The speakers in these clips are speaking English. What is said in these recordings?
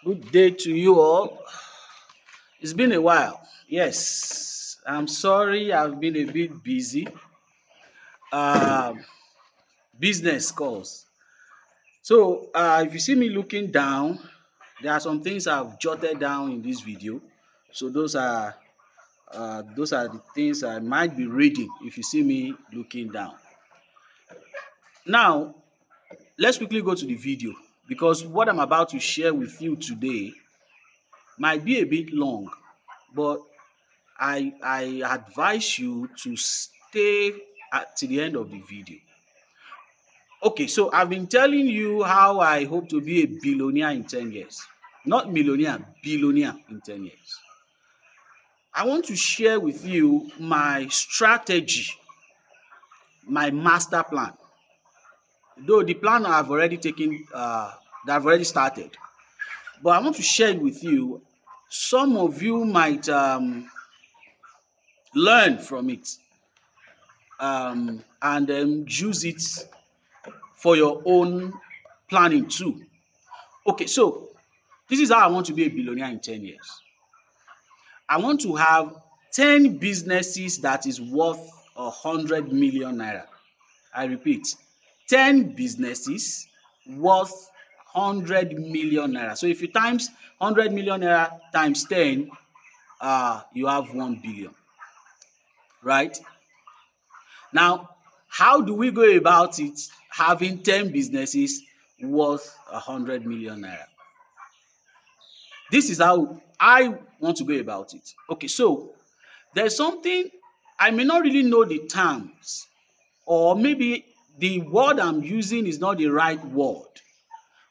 Good day to you all. It's been a while. Yes, I'm sorry I've been a bit busy. Um, Business calls. So if you see me looking down, there are some things I've jotted down in this video. So those are the things I might be reading if you see me looking down. Now, let's quickly go to the video because what I'm about to share with you today might be a bit long, but I advise you to stay to the end of the video. Okay, so I've been telling you how I hope to be a billionaire in 10 years. Not millionaire, billionaire in 10 years. I want to share with you my strategy, my master plan. Though the plan I've already that I've already started. But I want to share it with you. Some of you might learn from it and use it for your own planning too. Okay, so this is how I want to be a billionaire in 10 years. I want to have 10 businesses that is worth 100 million naira. I repeat, 10 businesses worth 100 million naira. So if you times 100 million naira times 10, you have 1 billion, right? Now, how do we go about it having 10 businesses worth 100 million naira? This is how I want to go about it. Okay, so there's something I may not really know the terms, or maybe the word I'm using is not the right word,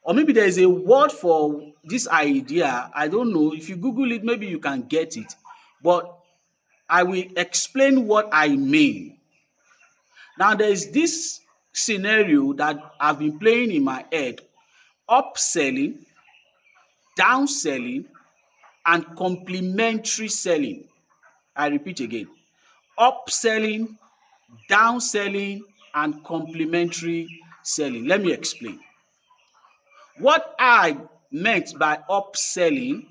or maybe there is a word for this idea. I don't know. If you Google it, maybe you can get it. But I will explain what I mean. Now, there is this scenario that I've been playing in my head: upselling, downselling, and complementary selling. I repeat again: upselling, downselling, and complementary selling. Let me explain. What I meant by upselling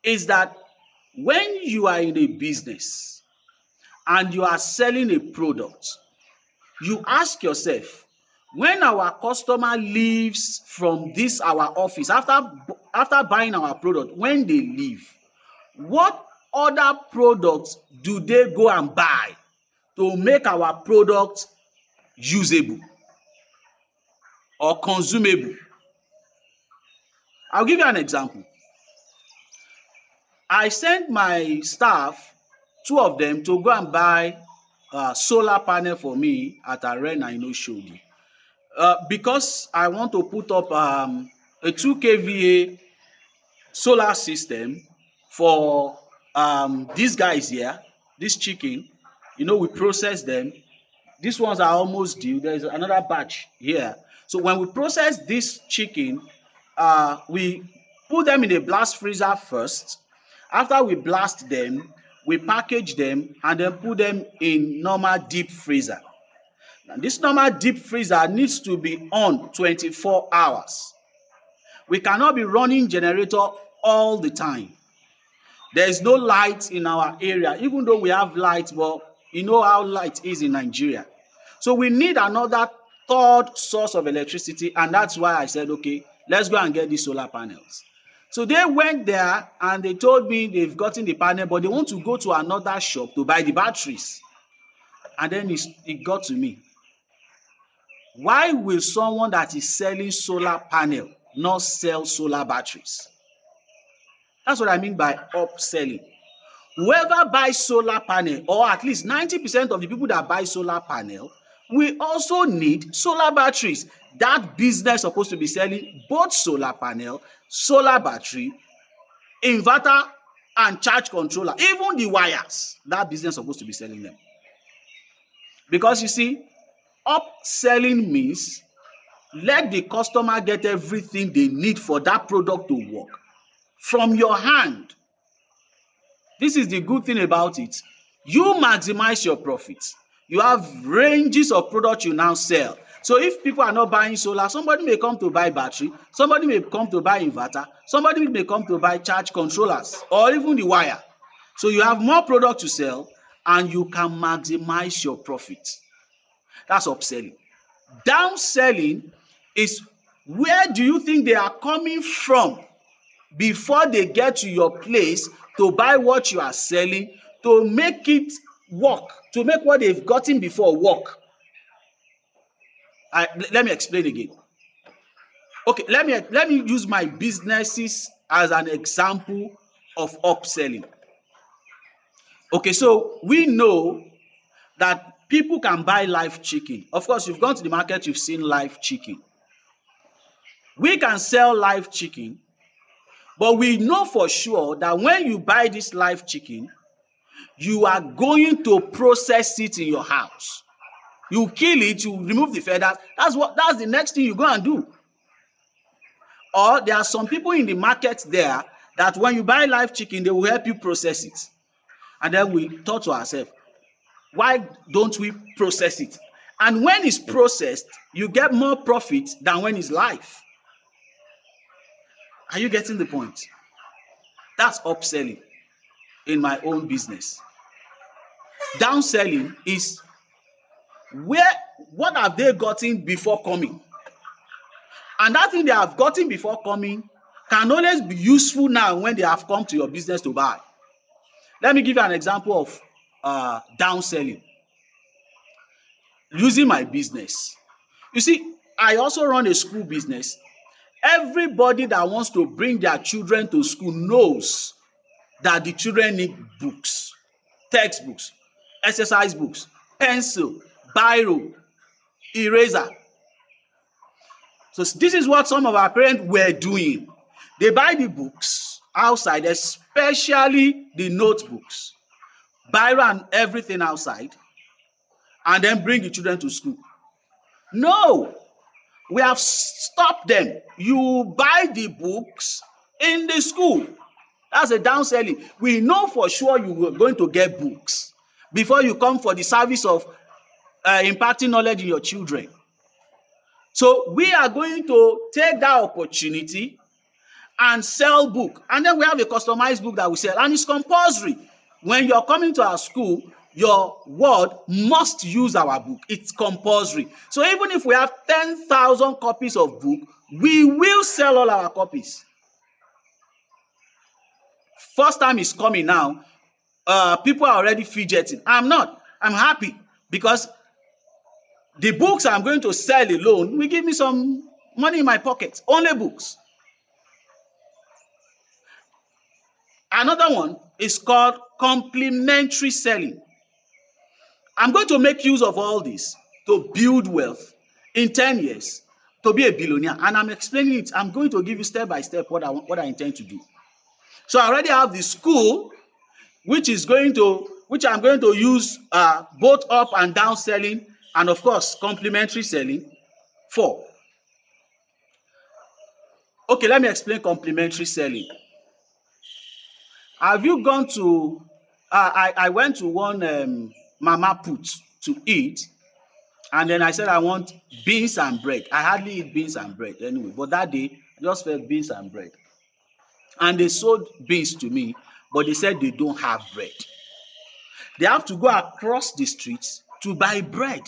is that when you are in a business and you are selling a product, you ask yourself, when our customer leaves from this our office after buying our product, when they leave, what other products do they go and buy to make our product usable or consumable? I'll give you an example. I sent my staff, 2 of them, to go and buy solar panel for me at Arena in Oshodi. Because I want to put up a 2 kVA solar system for these guys here, this chicken. We process them. These ones are almost due. There's another batch here. So when we process this chicken, we put them in a blast freezer first. After we blast them, we package them and then put them in normal deep freezer. Now, this normal deep freezer needs to be on 24 hours. We cannot be running generator all the time. There is no light in our area, even though we have light, but you know how light is in Nigeria. So we need another third source of electricity, and that's why I said, okay, let's go and get these solar panels. So they went there and they told me they've gotten the panel, but they want to go to another shop to buy the batteries. And then it got to me. Why will someone that is selling solar panel not sell solar batteries? That's what I mean by upselling. Whoever buys solar panel, or at least 90% of the people that buy solar panel, we also need solar batteries. That business is supposed to be selling both solar panel, solar battery, inverter, and charge controller. Even the wires, that business is supposed to be selling them. Because you see, upselling means let the customer get everything they need for that product to work from your hand. This is the good thing about it. You maximize your profits. You have ranges of products you now sell. So if people are not buying solar, somebody may come to buy battery, somebody may come to buy inverter, somebody may come to buy charge controllers or even the wire. So you have more product to sell and you can maximize your profit. That's upselling. Downselling is where do you think they are coming from before they get to your place to buy what you are selling, to make it work, to make what they've gotten before work. Let me explain again. Okay, let me use my businesses as an example of upselling. Okay, so we know that people can buy live chicken. Of course, you've gone to the market, you've seen live chicken. We can sell live chicken, but we know for sure that when you buy this live chicken, you are going to process it in your house. You kill it, you remove the feathers. That's the next thing you go and do. Or there are some people in the market there that when you buy live chicken, they will help you process it. And then we thought to ourselves, why don't we process it? And when it's processed, you get more profit than when it's live. Are you getting the point? That's upselling in my own business. Downselling is what have they gotten before coming? And that thing they have gotten before coming can always be useful now when they have come to your business to buy. Let me give you an example of downselling using my business. You see, I also run a school business. Everybody that wants to bring their children to school knows that the children need books, textbooks, exercise books, pencil, biro, eraser. So this is what some of our parents were doing. They buy the books outside, especially the notebooks, biro and everything outside, and then bring the children to school. No, we have stopped them. You buy the books in the school. That's a downselling. We know for sure you are going to get books before you come for the service of imparting knowledge in your children. So we are going to take that opportunity and sell book. And then we have a customized book that we sell. And it's compulsory. When you're coming to our school, your ward must use our book. It's compulsory. So even if we have 10,000 copies of book, we will sell all our copies. First time is coming now. People are already fidgeting. I'm not. I'm happy because the books I'm going to sell alone will give me some money in my pocket. Only books. Another one is called complementary selling. I'm going to make use of all this to build wealth in 10 years, to be a billionaire. And I'm explaining it. I'm going to give you step by step what I intend to do. So I already have the school, which I'm going to use both up and down selling, and of course, complementary selling for. Okay, let me explain complementary selling. Have you gone to, I went to one mama put to eat, and then I said I want beans and bread. I hardly eat beans and bread anyway, but that day, I just felt beans and bread. And they sold beans to me, but they said they don't have bread. They have to go across the streets to buy bread.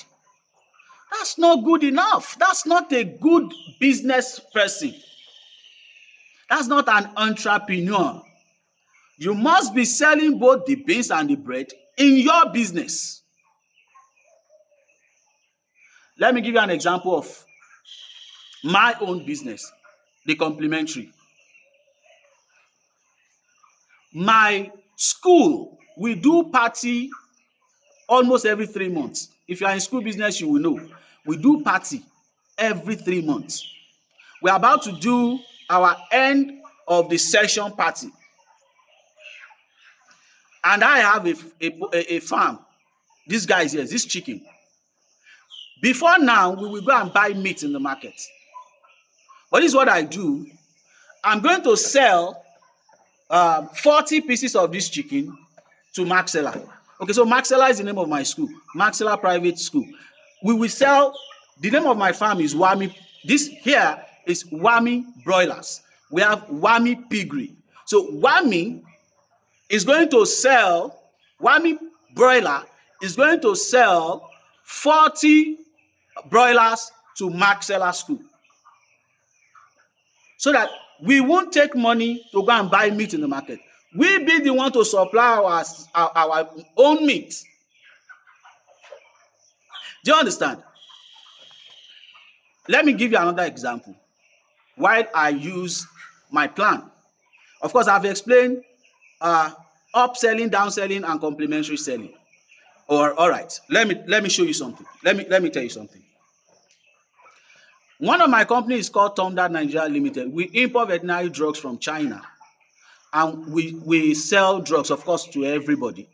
That's not good enough. That's not a good business person. That's not an entrepreneur. You must be selling both the beans and the bread in your business. Let me give you an example of my own business, the complementary. My school, we do party almost every 3 months. If you are in school business, you will know. We do party every 3 months. We are about to do our end of the session party. And I have a farm. This guy is here, this chicken. Before now, we will go and buy meat in the market. But this is what I do. I'm going to sell 40 pieces of this chicken to Maxella. Okay, so Maxella is the name of my school. Maxella Private School. We will sell The name of my farm is Wami. This here is Wami Broilers. We have Wami Piggery. So is going to sell, Wami Broiler is going to sell 40 broilers to Mark Seller School, so that we won't take money to go and buy meat in the market. We be the one to supply our own meat. Do you understand? Let me give you another example. While I use my plan, of course, I've explained upselling, downselling, and complementary selling. Or all right, let me show you something. Let me tell you something. One of my companies is called Thunder Nigeria Limited. We import veterinary drugs from China, and we sell drugs, of course, to everybody.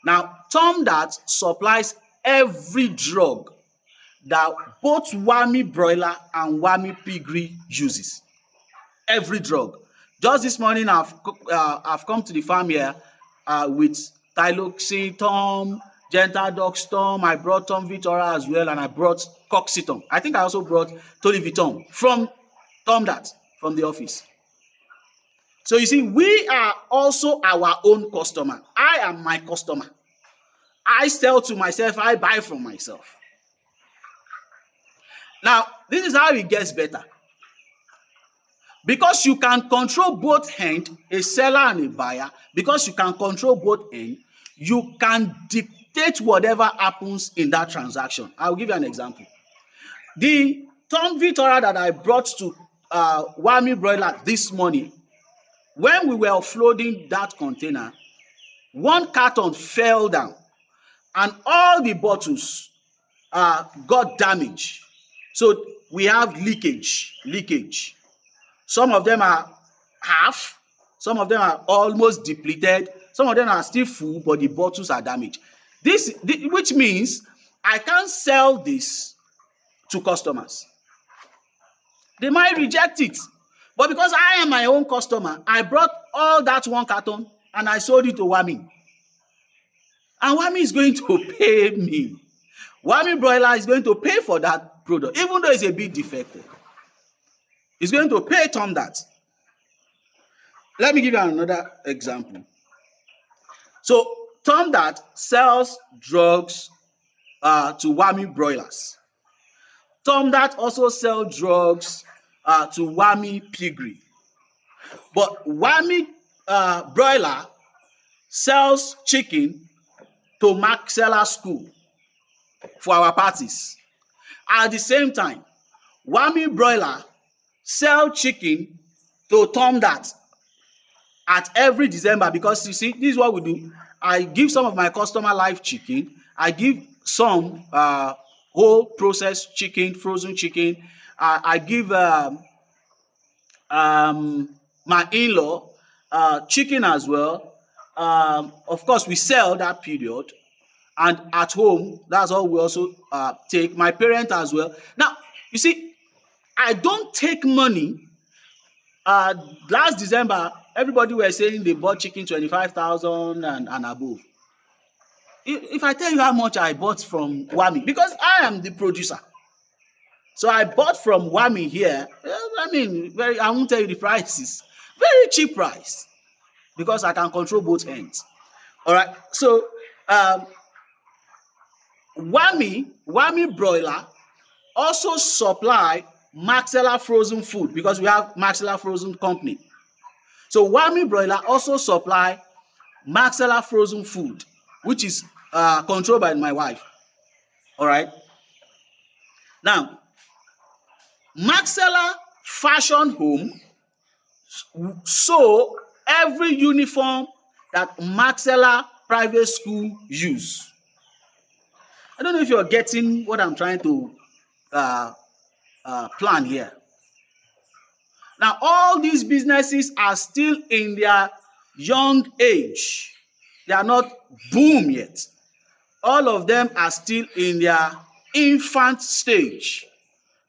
Now, Thunder supplies every drug that both Wami Broiler and Wami Piggery uses. Every drug. Just this morning, I've come to the farm here with Tyloxin, Tom, Gentle Dog Storm. I brought Tom Vitora as well, and I brought Coxiton. I think I also brought Toliviton from Tom from the office. So you see, we are also our own customer. I am my customer. I sell to myself, I buy from myself. Now, this is how it gets better. Because you can control both ends, a seller and a buyer, because you can control both ends, you can dictate whatever happens in that transaction. I'll give you an example. The Tom Vitora that I brought to Wami Broiler this morning, when we were offloading that container, one carton fell down and all the bottles got damaged. So we have leakage. Some of them are half, some of them are almost depleted, some of them are still full, but the bottles are damaged. Which means I can't sell this to customers. They might reject it. But because I am my own customer, I brought all that one carton and I sold it to Wami. And Wami is going to pay me. Wami Broiler is going to pay for that product, even though it's a bit defective. He's going to pay Tom that. Let me give you another example. So Tom that sells drugs to Wami Broilers. Tom that also sells drugs to Wami Piggery. But Wami Broiler sells chicken to Mark Seller School for our parties. At the same time, Wami Broiler sell chicken to Tom that at every December, because you see, this is what we do. I give some of my customer live chicken. I give some whole processed chicken, frozen chicken. I give my in-law chicken as well. Of course, we sell that period. And at home, that's all we also take. My parent as well. Now, you see, I don't take money. Last December, everybody were saying they bought chicken 25,000 and above. If I tell you how much I bought from Wami, because I am the producer. So I bought from Wami here. I mean, I won't tell you the prices. Very cheap price. Because I can control both ends. All right. So Wami Broiler also supply Maxella frozen food, because we have Maxella frozen company. So Wami Broiler also supply Maxella frozen food, which is controlled by my wife. All right. Now, Maxella Fashion Home sew every uniform that Maxella private school use. I don't know if you're getting what I'm trying to plan here. Now, all these businesses are still in their young age. They are not boom yet. All of them are still in their infant stage.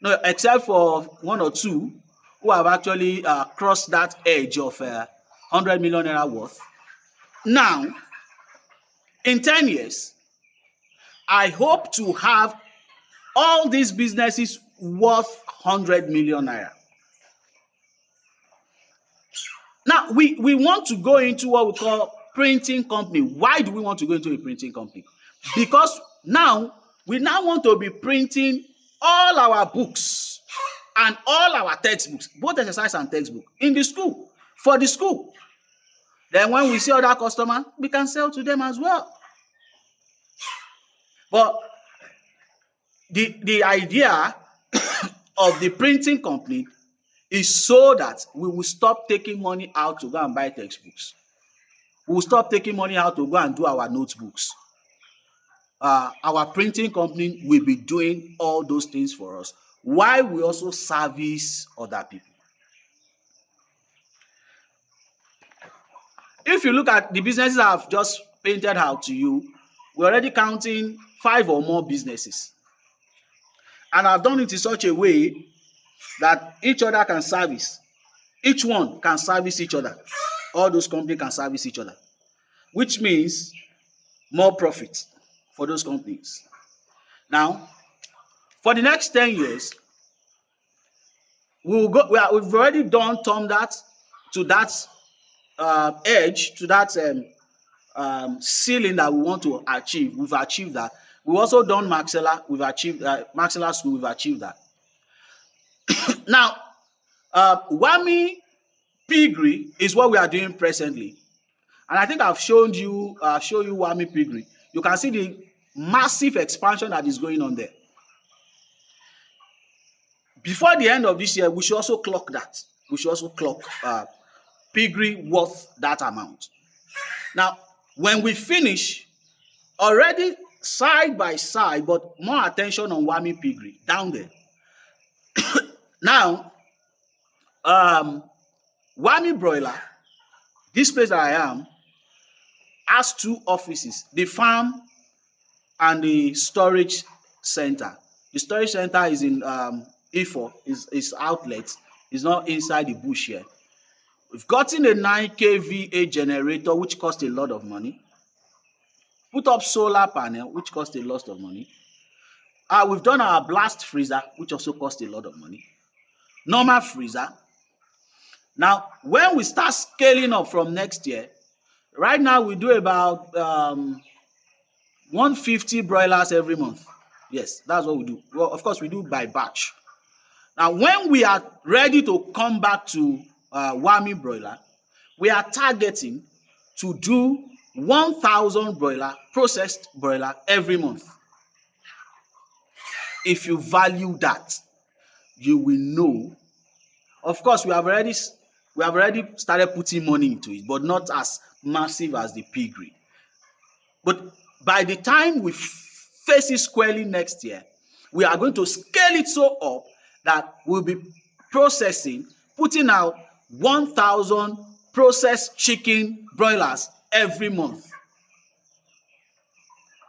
No, except for one or two who have actually crossed that edge of 100 million naira worth. Now, in 10 years, I hope to have All these businesses worth 100 million naira. Now, we want to go into what we call printing company. Why do we want to go into a printing company? Because now, we now want to be printing all our books and all our textbooks, both exercise and textbook, in the school, for the school. Then when we see other customers, we can sell to them as well. But the idea of the printing company is so that we will stop taking money out to go and buy textbooks. We will stop taking money out to go and do our notebooks. Our printing company will be doing all those things for us, while we also service other people. If you look at the businesses I've just painted out to you, we're already counting 5 or more businesses. And I've done it in such a way that each other can service. Each one can service each other. All those companies can service each other, which means more profit for those companies. Now, for the next 10 years, we've already done that to that edge, to that ceiling that we want to achieve. We've achieved that. We've also done Maxilla. We've achieved Maxilla School. We've achieved that. Now, Wami Piggery is what we are doing presently, and I think I've shown you Wami Piggery. You can see the massive expansion that is going on there. Before the end of this year, we should also clock that. We should also clock Piggery worth that amount. Now, when we finish, already side by side, but more attention on Wami Piggery down there. Now, Wami Broiler, this place that I am, has 2 offices: the farm and the storage center. The storage center is in Ifo, is outlet. It's not inside the bush here. We've gotten a 9 kVA generator, which costs a lot of money. Put up solar panel, which costs a lot of money. We've done our blast freezer, which also costs a lot of money. Normal freezer. Now, when we start scaling up from next year, right now we do about 150 broilers every month. Yes, that's what we do. Well, of course, we do by batch. Now, when we are ready to come back to Wami Broiler, we are targeting to do 1,000 processed broiler every month. If you value that, you will know. Of course, we have already started putting money into it, but not as massive as the piggery. But by the time we face it squarely next year, we are going to scale it so up that we'll be putting out 1,000 processed chicken broilers every month.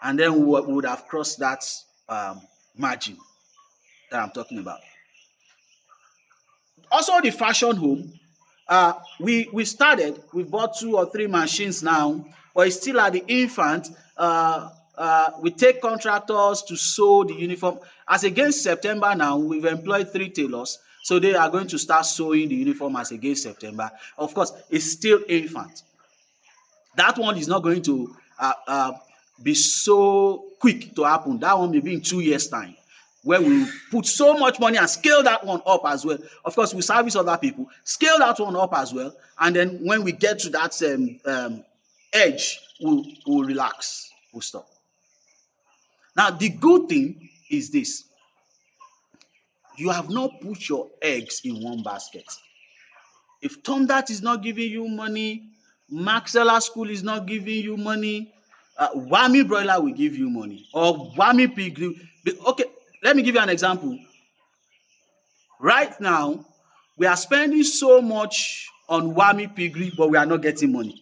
And then we would have crossed that margin that I'm talking about. Also, the fashion home, we bought 2 or 3 machines now, but it's still at the infant. We take contractors to sew the uniform. As against September now, we've employed 3 tailors, so they are going to start sewing the uniform as against September. Of course, it's still infant. That one is not going to be so quick to happen. That one may be in 2 years' time, where we put so much money and scale that one up as well. Of course, we service other people, scale that one up as well, and then when we get to that edge, we'll relax, we'll stop. Now, the good thing is this: you have not put your eggs in one basket. If Tom Dat is not giving you money, Maxella School is not giving you money, Wami Broiler will give you money, or Wami Piggery. Okay, let me give you an example. Right now, we are spending so much on Wami Piggery, but we are not getting money.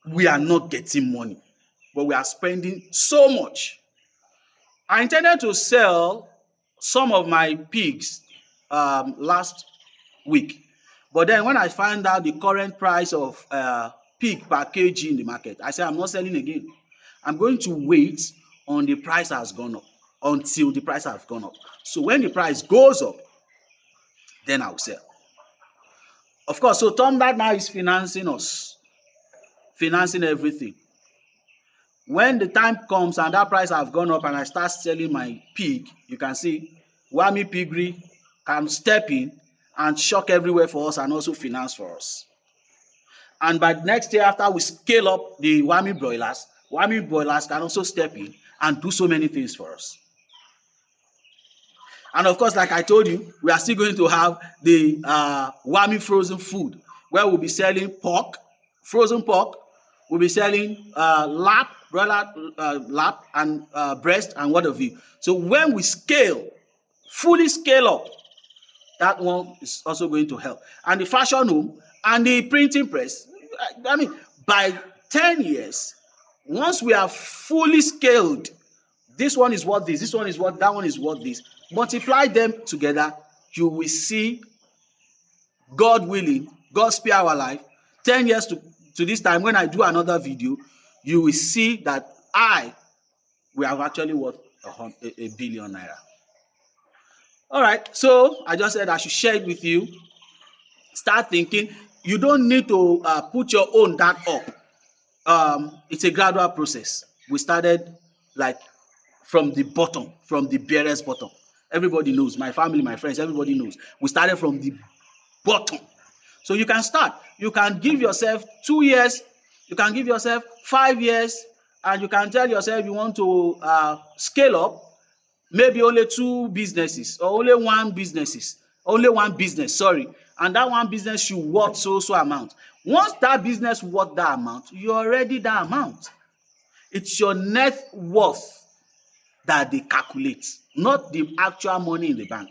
We are not getting money, but we are spending so much. I intended to sell some of my pigs last week, but then when I find out the current price of pig per kg in the market, I said I'm not selling again. I'm going to wait on the price has gone up, until the price has gone up. So when the price goes up, then I'll sell. Of course, so Tom that now is financing us, financing everything. When the time comes and that price have gone up and I start selling my pig, you can see Wami Piggery can step in and shock everywhere for us and also finance for us. And by next year, after we scale up the Wami broilers can also step in and do so many things for us. And of course, like I told you, we are still going to have the Wami frozen food, where we'll be selling pork, frozen pork. We'll be selling broiler lap, and breast, and what have you. So when we fully scale up, that one is also going to help. And the fashion home and the printing press, I mean, by 10 years, once we are fully scaled, this one is worth this, this one is worth, that one is worth this. Multiply them together, you will see, God willing, God spare our life, 10 years to this time, when I do another video, you will see that we are actually worth a billion naira. All right, so I just said I should share it with you. Start thinking. You don't need to put your own that up. It's a gradual process. We started like from the bottom, from the barest bottom. Everybody knows, my family, my friends, everybody knows. We started from the bottom. So you can start. You can give yourself 2 years, you can give yourself 5 years, and you can tell yourself you want to scale up, maybe only 2 businesses, or only one business, sorry. And that one business should worth so amount. Once that business worth that amount, you're already that amount. It's your net worth that they calculate, not the actual money in the bank.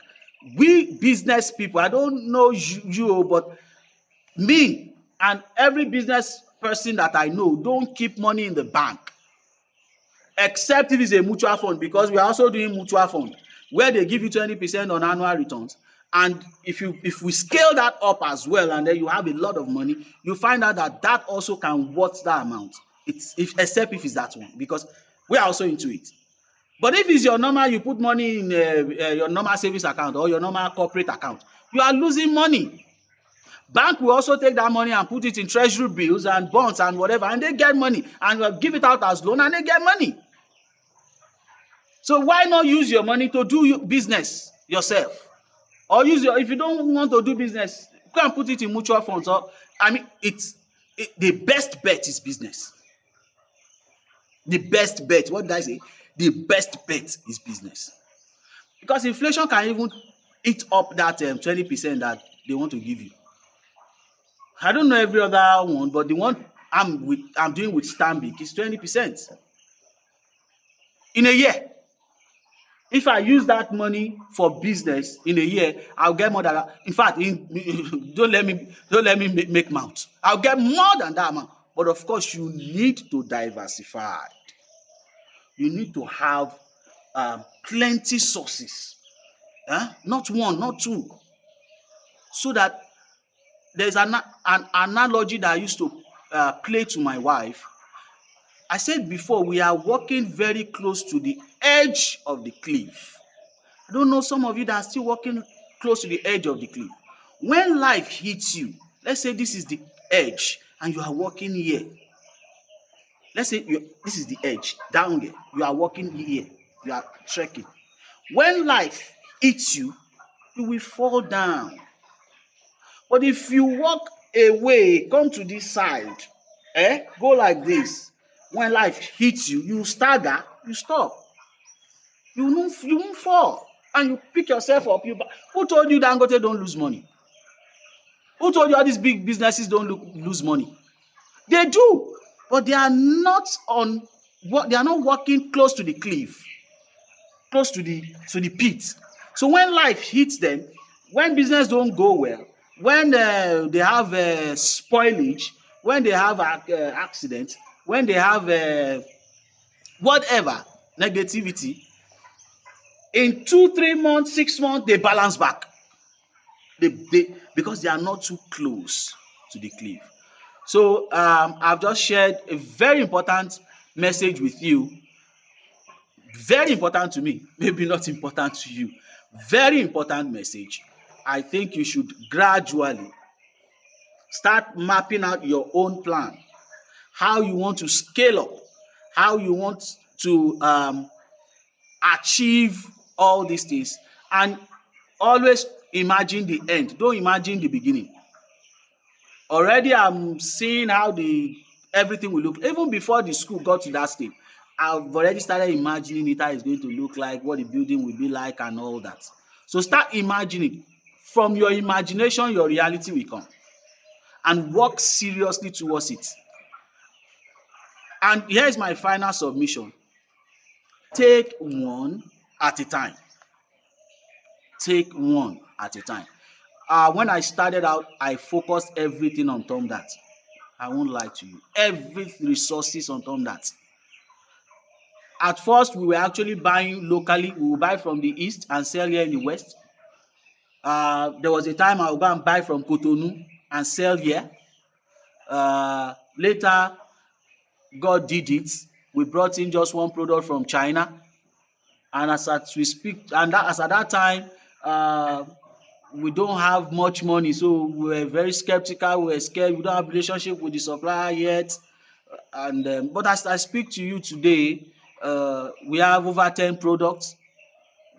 We business people, I don't know you, but me and every business person that I know don't keep money in the bank, except if it's a mutual fund, because we are also doing mutual fund where they give you 20% on annual returns. And if we scale that up as well, and then you have a lot of money, you find out that also can worth that amount. Except if it's that one, because we are also into it. But if it's your normal, you put money in your normal savings account or your normal corporate account, you are losing money. Bank will also take that money and put it in treasury bills and bonds and whatever, and they get money, and give it out as loan and they get money. So why not use your money to do your business yourself? Or if you don't want to do business, go and put it in mutual funds. The best bet is business. The best bet, what did I say? The best bet is business. Because inflation can even eat up that 20% that they want to give you. I don't know every other one, but the one I'm doing with Stanbic is 20% in a year. If I use that money for business in a year, I'll get more than that. In fact, don't let me make mouth. I'll get more than that amount. But of course, you need to diversify. You need to have plenty sources, not one, not two, so that there's an analogy that I used to play to my wife. I said before, we are walking very close to the edge of the cliff. I don't know some of you that are still walking close to the edge of the cliff. When life hits you, let's say this is the edge and you are walking here. Let's say this is the edge, down here. You are walking here. You are trekking. When life hits you, you will fall down. But if you walk away, come to this side, go like this. When life hits you, you stagger, you stop. You won't fall. And you pick yourself up. Who told you Dangote don't lose money? Who told you all these big businesses don't lose money? They do, but they are not walking close to the cliff, close to the pit. So when life hits them, when business don't go well, when they have spoilage, when they have accidents, when they have whatever negativity, in 2, 3 months, 6 months, they balance back. Because they are not too close to the cliff. So I've just shared a very important message with you. Very important to me, maybe not important to you. Very important message. I think you should gradually start mapping out your own plan, how you want to scale up, how you want to achieve all these things, and always imagine the end. Don't imagine the beginning. Already I'm seeing how the everything will look. Even before the school got to that stage, I've already started imagining it, how it's going to look like, what the building will be like, and all that. So start imagining. From your imagination, your reality will come, and work seriously towards it. And here's my final submission. Take one at a time. Take one at a time. When I started out, I focused everything on Tom That. I won't lie to you. Every resources on Tom That. At first, we were actually buying locally. We would buy from the east and sell here in the west. There was a time I would go and buy from Cotonou and sell here. Later, God did it. We brought in just one product from China. And as we speak, and as at that time, we don't have much money, so we were very skeptical. We were scared. We don't have relationship with the supplier yet. And but as I speak to you today, we have over 10 products.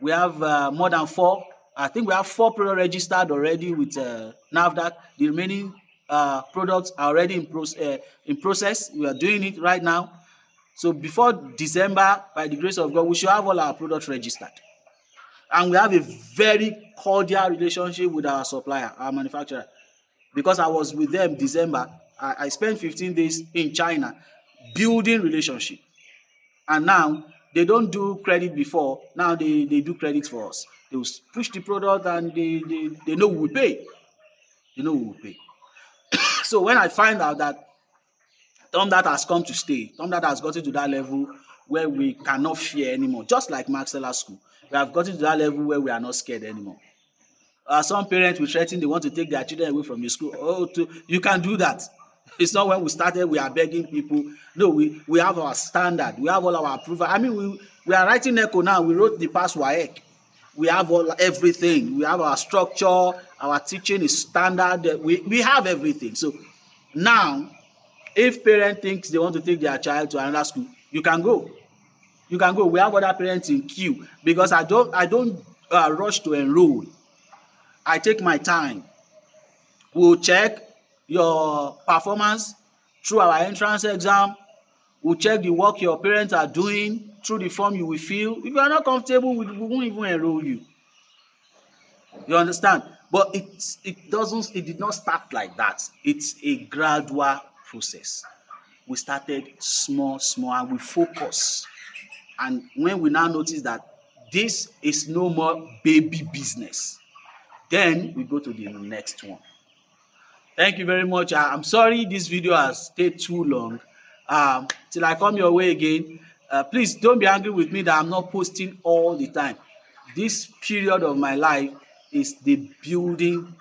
We have more than 4. I think we have 4 products registered already with NAFDAC. The remaining products are already in process. We are doing it right now. So before December, by the grace of God, we should have all our products registered. And we have a very cordial relationship with our supplier, our manufacturer. Because I was with them December, I spent 15 days in China building relationship. And now they don't do credit before. Now they do credit for us. They will push the product, and they know we will pay. They know we will pay. So when I find out that Tom That has come to stay, Tom That has gotten to that level where we cannot fear anymore, just like Maxella School. We have gotten to that level where we are not scared anymore. Some parents will threaten they want to take their children away from the school. You can do that. It's not when we started we are begging people. No, we have our standard. We have all our approval. I mean, we are writing ECHO now. We wrote the past WAEC. We have everything. We have our structure. Our teaching is standard. We have everything. So now, if parent thinks they want to take their child to another school, you can go. You can go. We have other parents in queue, because I don't rush to enroll. I take my time. We'll check your performance through our entrance exam. We'll check the work your parents are doing through the form you will fill. If you are not comfortable, we won't even enroll you. You understand? But it did not start like that. It's a gradual process. We started small, and we focus. And when we now notice that this is no more baby business, then we go to the next one. Thank you very much. I'm sorry this video has stayed too long. Till I come your way again, please don't be angry with me that I'm not posting all the time. This period of my life is the building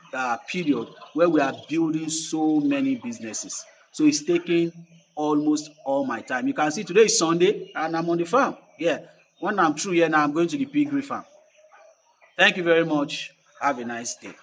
period where we are building so many businesses. So it's taking almost all my time. You can see today is Sunday and I'm on the farm. Yeah, when I'm through here now, I'm going to the piggery farm. Thank you very much. Have a nice day.